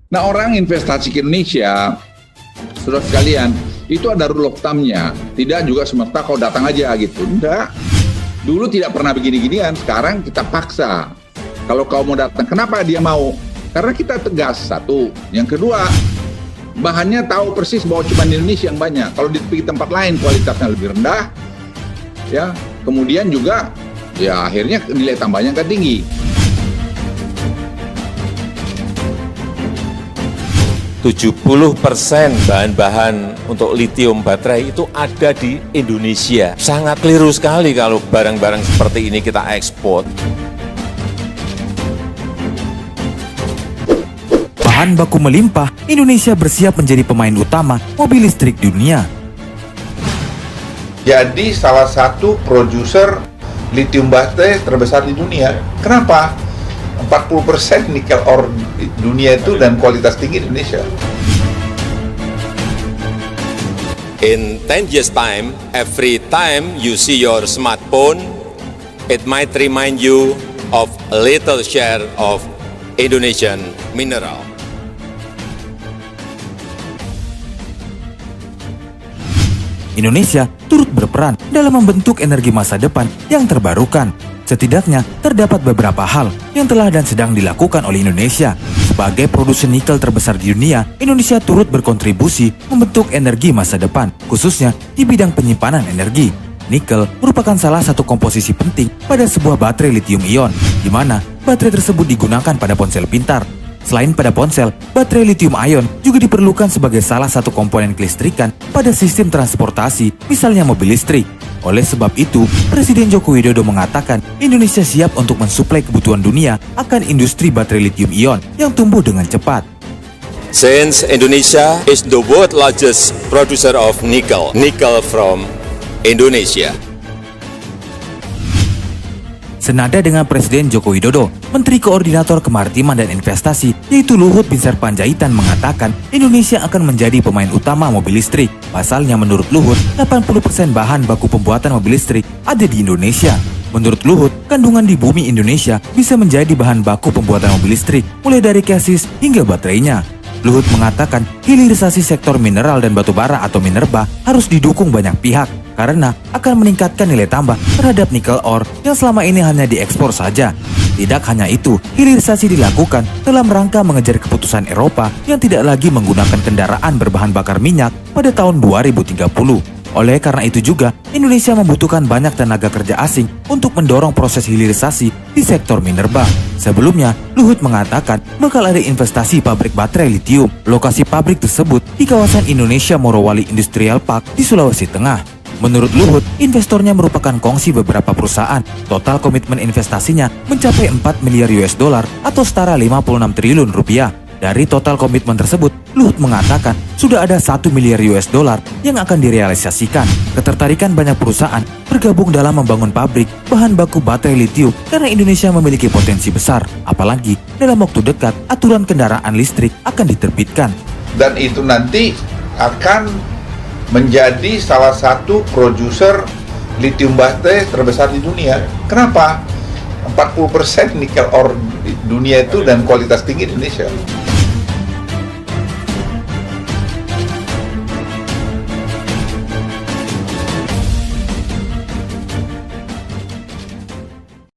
Nah, orang investasi ke Indonesia, saudara sekalian, itu ada rule of thumb-nya. Tidak juga semesta kau datang aja gitu. Enggak. Dulu tidak pernah begini-ginian, sekarang kita paksa. Kalau kau mau datang, kenapa dia mau? Karena kita tegas, satu. Yang kedua, bahannya tahu persis bahwa cuma di Indonesia yang banyak. Kalau di tempat lain kualitasnya lebih rendah, ya. Kemudian juga, ya akhirnya nilai tambahnya kan tinggi. 70% bahan-bahan untuk lithium baterai itu ada di Indonesia. Sangat keliru sekali kalau barang-barang seperti ini kita ekspor. Bahan baku melimpah, Indonesia bersiap menjadi pemain utama mobil listrik dunia. Jadi salah satu produser lithium baterai terbesar di dunia. Kenapa? 40% nikel ore dunia itu dan kualitas tinggi di Indonesia. In 10 years time, every time you see your smartphone, it might remind you of a little share of Indonesian mineral. Indonesia turut berperan dalam membentuk energi masa depan yang terbarukan. Setidaknya, terdapat beberapa hal yang telah dan sedang dilakukan oleh Indonesia. Sebagai produsen nikel terbesar di dunia, Indonesia turut berkontribusi membentuk energi masa depan, khususnya di bidang penyimpanan energi. Nikel merupakan salah satu komposisi penting pada sebuah baterai lithium-ion, di mana baterai tersebut digunakan pada ponsel pintar. Selain pada ponsel, baterai lithium-ion juga diperlukan sebagai salah satu komponen kelistrikan pada sistem transportasi, misalnya mobil listrik. Oleh sebab itu, Presiden Joko Widodo mengatakan Indonesia siap untuk mensuplai kebutuhan dunia akan industri baterai lithium-ion yang tumbuh dengan cepat. Since Indonesia is the world largest producer of nickel from Indonesia. Senada dengan Presiden Joko Widodo, Menteri Koordinator Kemaritiman dan Investasi yaitu Luhut Binsar Panjaitan mengatakan Indonesia akan menjadi pemain utama mobil listrik. Pasalnya menurut Luhut, 80% bahan baku pembuatan mobil listrik ada di Indonesia. Menurut Luhut, kandungan di bumi Indonesia bisa menjadi bahan baku pembuatan mobil listrik, mulai dari chassis hingga baterainya. Luhut mengatakan hilirisasi sektor mineral dan batubara atau minerba harus didukung banyak pihak karena akan meningkatkan nilai tambah terhadap nikel ore yang selama ini hanya diekspor saja. Tidak hanya itu, hilirisasi dilakukan dalam rangka mengejar keputusan Eropa yang tidak lagi menggunakan kendaraan berbahan bakar minyak pada tahun 2030. Oleh karena itu juga, Indonesia membutuhkan banyak tenaga kerja asing untuk mendorong proses hilirisasi di sektor minerba. Sebelumnya, Luhut mengatakan bakal ada investasi pabrik baterai lithium. Lokasi pabrik tersebut di kawasan Indonesia Morowali Industrial Park di Sulawesi Tengah. Menurut Luhut, investornya merupakan kongsi beberapa perusahaan. Total komitmen investasinya mencapai 4 miliar US dollar atau setara 56 triliun rupiah. Dari total komitmen tersebut, Luhut mengatakan sudah ada 1 miliar US dollar yang akan direalisasikan. Ketertarikan banyak perusahaan bergabung dalam membangun pabrik bahan baku baterai lithium karena Indonesia memiliki potensi besar. Apalagi dalam waktu dekat, aturan kendaraan listrik akan diterbitkan. Dan itu nanti akan menjadi salah satu produser lithium baterai terbesar di dunia. Kenapa? 40% nikel ore dunia itu dan kualitas tinggi di Indonesia.